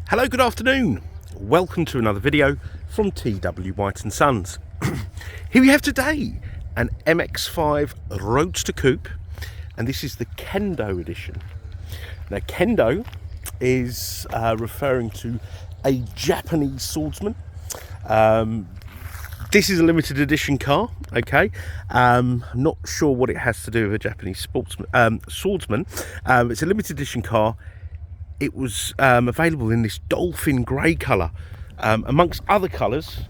Hello, good afternoon. Welcome to another video from TW White & Sons. Here we have today an MX-5 Roadster Coupe, and this is the Kendo Edition. Now, Kendo is referring to a Japanese swordsman. This is a limited edition car, okay? I'm not sure what it has to do with a Japanese swordsman. It's a limited edition car. It was available in this Dolphin Grey colour, amongst other colours,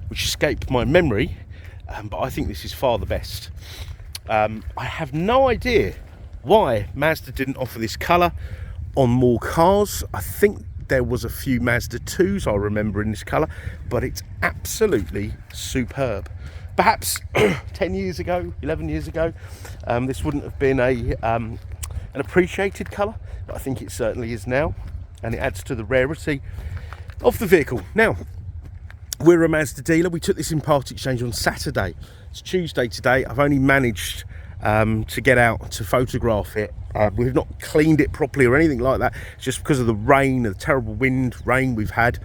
which escaped my memory, but I think this is far the best. I have no idea why Mazda didn't offer this colour on more cars. I think there was a few Mazda 2s I remember in this colour, but it's absolutely superb. Perhaps 10 years ago, 11 years ago, this wouldn't have been an appreciated colour, but I think it certainly is now, and it adds to the rarity of the vehicle. Now, we're a Mazda dealer. We took this in part exchange on Saturday. It's Tuesday today. I've only managed to get out to photograph it. We've not cleaned it properly or anything like that. It's just because of the rain, the terrible rain we've had.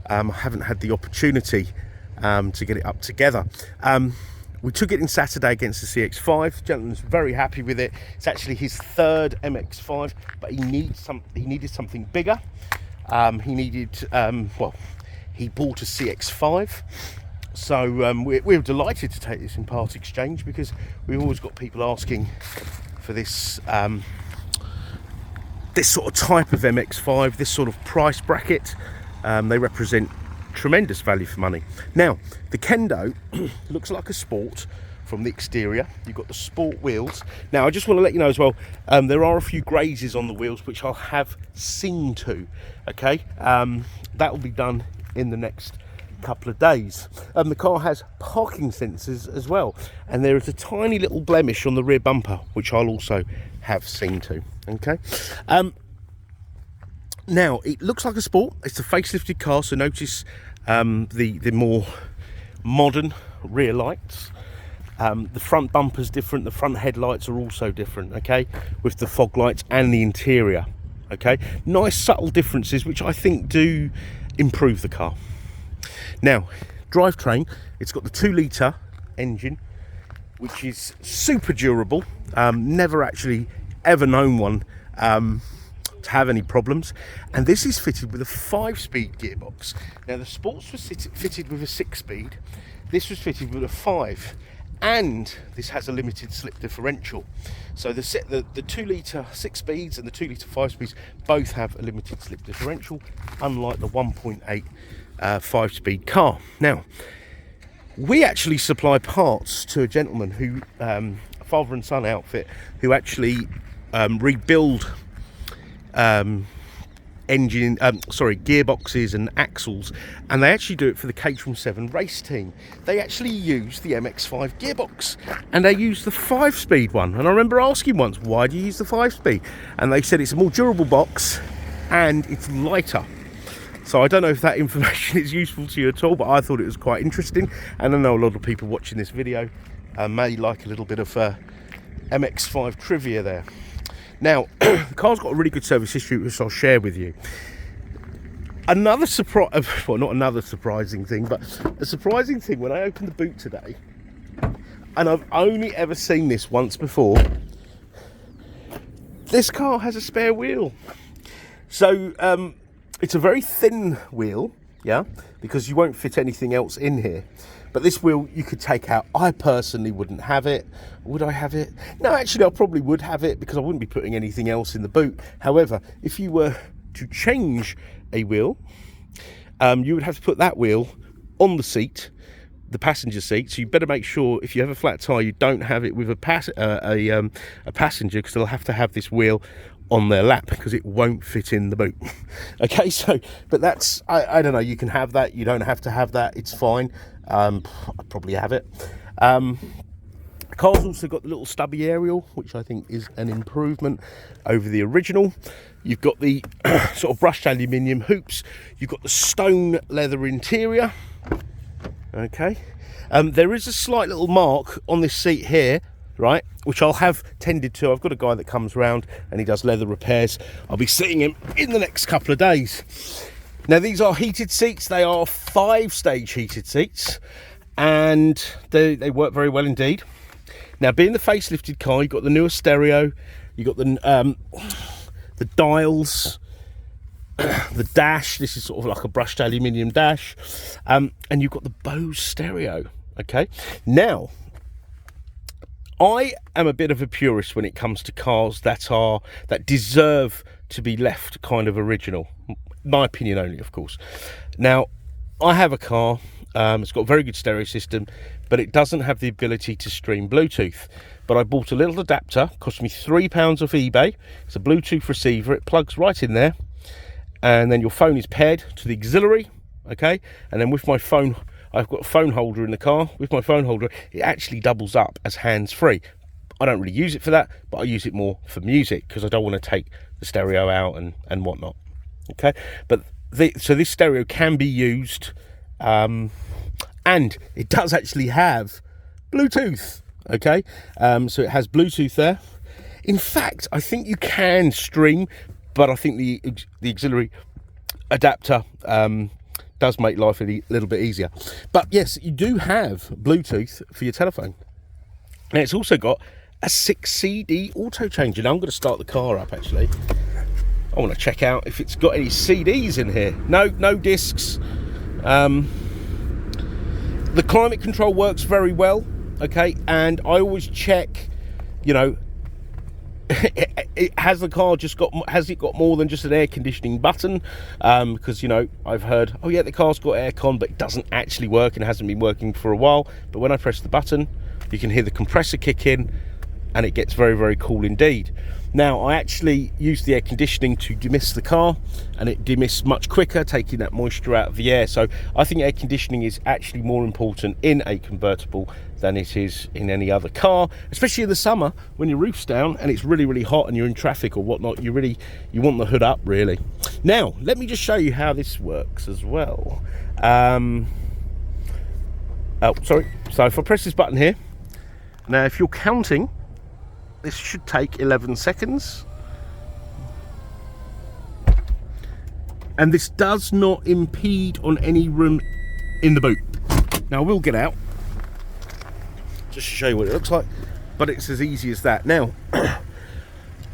I haven't had the opportunity to get it up together. We took it in Saturday against the CX-5. The gentleman's very happy with it. It's actually his third MX-5, but he needed something bigger. He bought a CX-5. So we're delighted to take this in part exchange, because we've always got people asking for this this sort of type of MX-5, this sort of price bracket. They represent tremendous value for money. Now, the Kendo looks like a sport from the exterior. You've got the sport wheels. Now, I just want to let you know as well, there are a few grazes on the wheels which I'll have seen to. Okay, that will be done in the next couple of days. The car has parking sensors as well, and there is a tiny little blemish on the rear bumper which I'll also have seen to. Okay, now it looks like a sport. It's a facelifted car, so notice the more modern rear lights. The front bumper's different, the front headlights are also different, okay, with the fog lights and the interior. Okay, nice subtle differences which I think do improve the car. Now, drivetrain, it's got the 2-litre engine, which is super durable. Never actually ever known one to have any problems, and this is fitted with a 5-speed gearbox. Now, the Sports was fitted with a 6-speed. This was fitted with a 5, and this has a limited slip differential. So the 2-litre 6-speeds and the 2-litre 5-speeds both have a limited slip differential, unlike the 1.8 5-speed car. Now, we actually supply parts to a gentleman who, a father and son outfit, who actually rebuild gearboxes and axles, and they actually do it for the Caterham 7 race team. They actually use the MX-5 gearbox, and they use the 5-speed one. And I remember asking once, why do you use the 5-speed? And they said it's a more durable box and it's lighter. So I don't know if that information is useful to you at all, but I thought it was quite interesting, and I know a lot of people watching this video may like a little bit of MX-5 trivia there. Now, the car's got a really good service history, which I'll share with you. Another surprise, well, not another surprising thing, but a surprising thing when I opened the boot today, and I've only ever seen this once before, this car has a spare wheel. So, it's a very thin wheel, yeah, because you won't fit anything else in here. But this wheel you could take out. I personally wouldn't have it. Would I have it? No, actually I probably would have it, because I wouldn't be putting anything else in the boot. However, if you were to change a wheel, you would have to put that wheel on the seat, the passenger seat. So you better make sure, if you have a flat tyre, you don't have it with a passenger, because they'll have to have this wheel on their lap, because it won't fit in the boot. Okay, so, but that's, I don't know, you can have that, you don't have to have that, it's fine. I'd probably have it. The car's also got the little stubby aerial, which I think is an improvement over the original. You've got the sort of brushed aluminium hoops. You've got the stone leather interior. Okay. There is a slight little mark on this seat here, right, which I'll have tended to. I've got a guy that comes round and he does leather repairs. I'll be seeing him in the next couple of days. Now, these are heated seats. They are 5-stage heated seats, and they work very well indeed. Now, being the facelifted car, you've got the newer stereo, you've got the dials, the dash. This is sort of like a brushed aluminium dash, and you've got the Bose stereo. Okay, now I am a bit of a purist when it comes to cars that deserve to be left kind of original. My opinion only, of course. Now, I have a car. It's got a very good stereo system, but it doesn't have the ability to stream Bluetooth. But I bought a little adapter, cost me £3 off eBay. It's a Bluetooth receiver. It plugs right in there, and then your phone is paired to the auxiliary. Okay, and then with my phone, I've got a phone holder in the car. With my phone holder, it actually doubles up as hands-free. I don't really use it for that, but I use it more for music because I don't want to take the stereo out and whatnot. Okay, but so this stereo can be used, and it does actually have Bluetooth. Okay, so it has Bluetooth there. In fact, I think you can stream, but I think the auxiliary adapter does make life a little bit easier. But yes, you do have Bluetooth for your telephone. Now, it's also got a 6 CD auto changer. Now, I'm going to start the car up, actually. I want to check out if it's got any CDs in here. No discs. The climate control works very well, okay, and I always check, you know, has it got more than just an air conditioning button? Because, you know, I've heard, oh yeah, the car's got aircon, but it doesn't actually work and hasn't been working for a while. But when I press the button, you can hear the compressor kick in, and it gets very, very cool indeed. Now, I actually used the air conditioning to demist the car, and it demists much quicker, taking that moisture out of the air. So I think air conditioning is actually more important in a convertible than it is in any other car, especially in the summer when your roof's down and it's really, really hot and you're in traffic or whatnot. You want the hood up, really. Now, let me just show you how this works as well. Oh, sorry. So if I press this button here, now if you're counting, this should take 11 seconds. And this does not impede on any room in the boot. Now, I will get out just to show you what it looks like, but it's as easy as that. Now,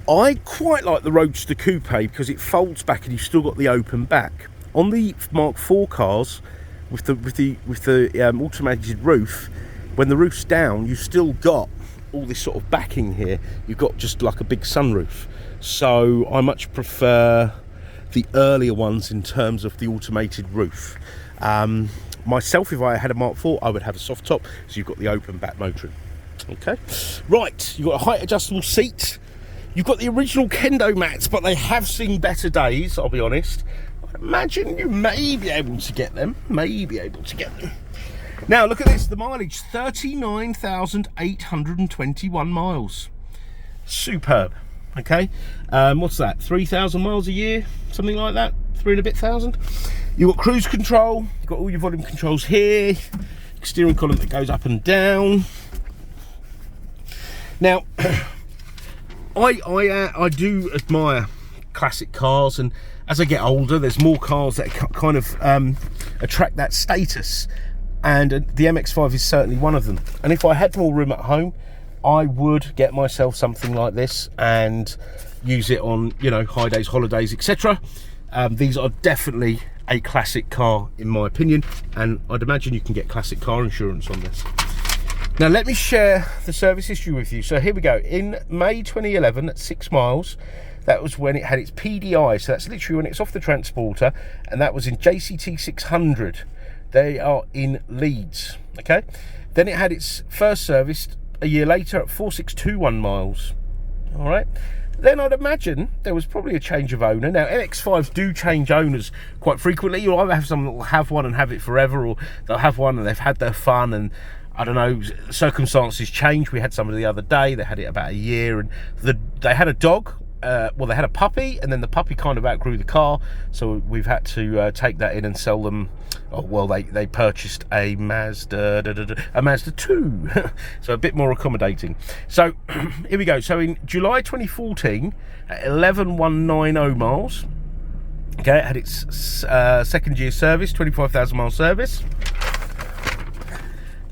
I quite like the Roadster Coupe because it folds back and you've still got the open back. On the Mark IV cars with the automated roof, when the roof's down, you've still got all this sort of backing here. You've got just like a big sunroof. So I much prefer the earlier ones in terms of the automated roof. Myself, if I had a Mark IV, I would have a soft top, so you've got the open back motoring. Okay, right, you've got a height adjustable seat. You've got the original Kendo mats, but they have seen better days, I'll be honest. I imagine you may be able to get them. Now, look at this, the mileage, 39,821 miles. Superb, okay? What's that, 3,000 miles a year? Something like that, 3 and a bit thousand? You've got cruise control, you've got all your volume controls here, steering column that goes up and down. Now, I do admire classic cars, and as I get older, there's more cars that kind of attract that status. And the MX-5 is certainly one of them. And if I had more room at home, I would get myself something like this and use it on, you know, high days, holidays, etc. These are definitely a classic car, in my opinion, and I'd imagine you can get classic car insurance on this. Now, let me share the service history with you. So here we go. In May 2011, at 6 miles, that was when it had its PDI. So that's literally when it's off the transporter, and that was in JCT 600. They are in Leeds, okay? Then it had its first service a year later at 4621 miles, all right? Then I'd imagine there was probably a change of owner. Now, MX-5s do change owners quite frequently. You'll either have someone that will have one and have it forever, or they'll have one and they've had their fun and, I don't know, circumstances change. We had somebody the other day, they had it about a year, and they had a dog well, they had a puppy, and then the puppy kind of outgrew the car, so we've had to take that in and sell them. Oh, well, they purchased a Mazda 2, so a bit more accommodating. So here we go. So in July 2014, at 11,190 miles, okay, it had its second year service, 25,000 mile service.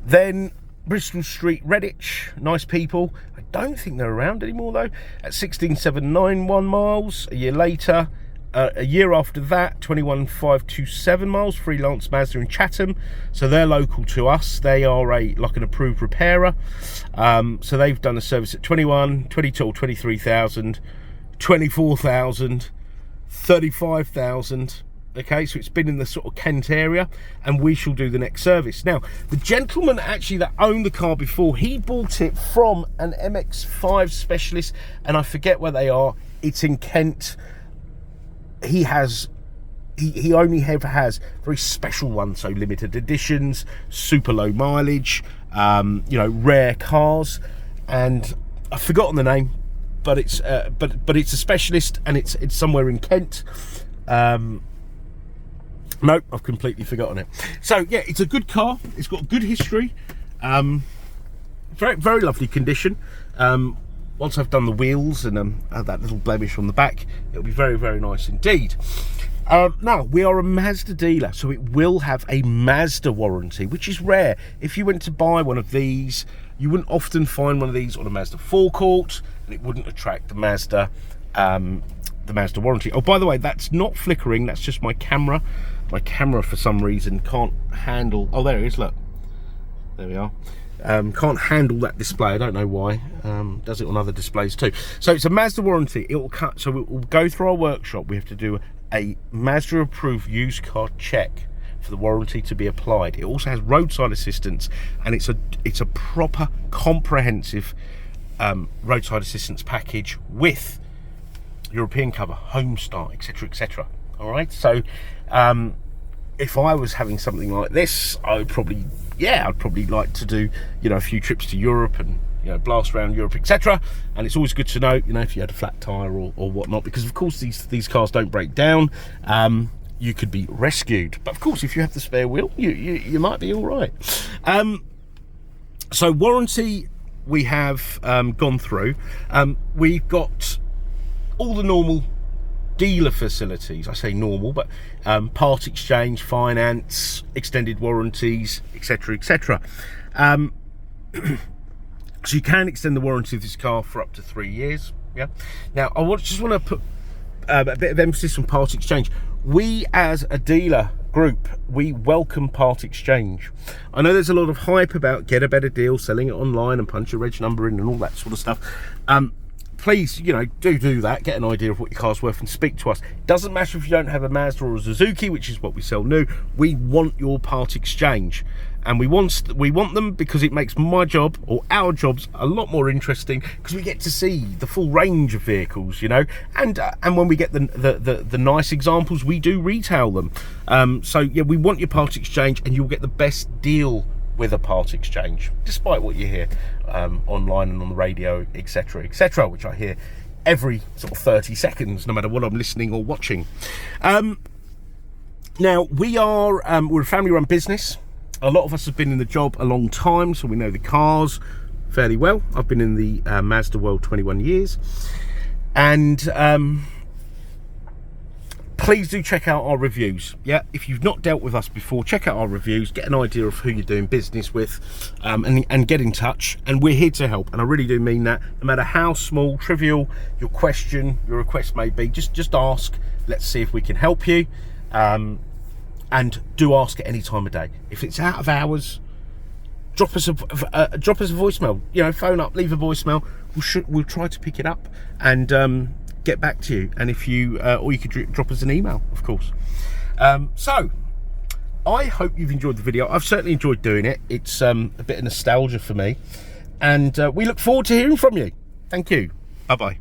Then Bristol Street, Redditch, nice people. I don't think they're around anymore though. At 16,791 miles. A year later, a year after that, 21,527 miles. Freelance Mazda in Chatham, so they're local to us. They are like an approved repairer. So they've done a service at 21, 22, 23,000, 24,000, 35,000. Okay, so it's been in the sort of Kent area, and we shall do the next service. Now, the gentleman actually that owned the car before, he bought it from an MX-5 specialist, and I forget where they are. It's in Kent. He only ever has very special ones, so limited editions, super low mileage, you know, rare cars, and I've forgotten the name, but it's but it's a specialist, and it's somewhere in Kent. No, I've completely forgotten it. So yeah, it's a good car. It's got good history. Very, very lovely condition. Once I've done the wheels and that little blemish on the back, it'll be very, very nice indeed. Now, we are a Mazda dealer, so it will have a Mazda warranty, which is rare. If you went to buy one of these, you wouldn't often find one of these on a Mazda forecourt, and it wouldn't attract the Mazda warranty. Oh, by the way, that's not flickering, that's just my camera. My camera, for some reason, can't handle... Oh, there it is, look. There we are. Can't handle that display. I don't know why. Does it on other displays too. So it's a Mazda warranty. It will cut. So it will go through our workshop. We have to do a Mazda approved used car check for the warranty to be applied. It also has roadside assistance, and it's a proper comprehensive roadside assistance package with European cover, home start, etc., etc. All right. So if I was having something like this, I'd probably like to do, you know, a few trips to Europe and, you know, blast around Europe, etc. And it's always good to know, you know, if you had a flat tire or whatnot, because of course these cars don't break down. You could be rescued, but of course if you have the spare wheel, you might be all right. So warranty we have gone through. We've got all the normal dealer facilities. I say normal, but part exchange, finance, extended warranties, etc., etc. So you can extend the warranty of this car for up to 3 years. Yeah. Now I just want to put a bit of emphasis on part exchange. We as a dealer group, we welcome part exchange. I know there's a lot of hype about get a better deal, selling it online and punch your reg number in and all that sort of stuff. Please, you know, do that, get an idea of what your car's worth and speak to us. Doesn't matter if you don't have a Mazda or a Suzuki, which is what we sell new. We want your part exchange, and we want them because it makes my job, or our jobs, a lot more interesting, because we get to see the full range of vehicles, you know, and when we get the nice examples, we do retail them. So yeah, we want your part exchange, and you'll get the best deal with a part exchange, despite what you hear online and on the radio, etc., etc., which I hear every sort of 30 seconds, no matter what I'm listening or watching. Now we're a family-run business. A lot of us have been in the job a long time, so we know the cars fairly well. I've been in the Mazda world 21 years, and please do check out our reviews. Yeah, if you've not dealt with us before, check out our reviews, get an idea of who you're doing business with, and get in touch, and we're here to help. And I really do mean that. No matter how small, trivial your request may be, just ask. Let's see if we can help you, and do ask at any time of day. If it's out of hours, drop us a voicemail. You know, phone up, leave a voicemail. We'll try to pick it up and get back to you. And if you or you could drop us an email, of course. So I hope you've enjoyed the video. I've certainly enjoyed doing it. It's a bit of nostalgia for me, and we look forward to hearing from you. Thank you. Bye bye.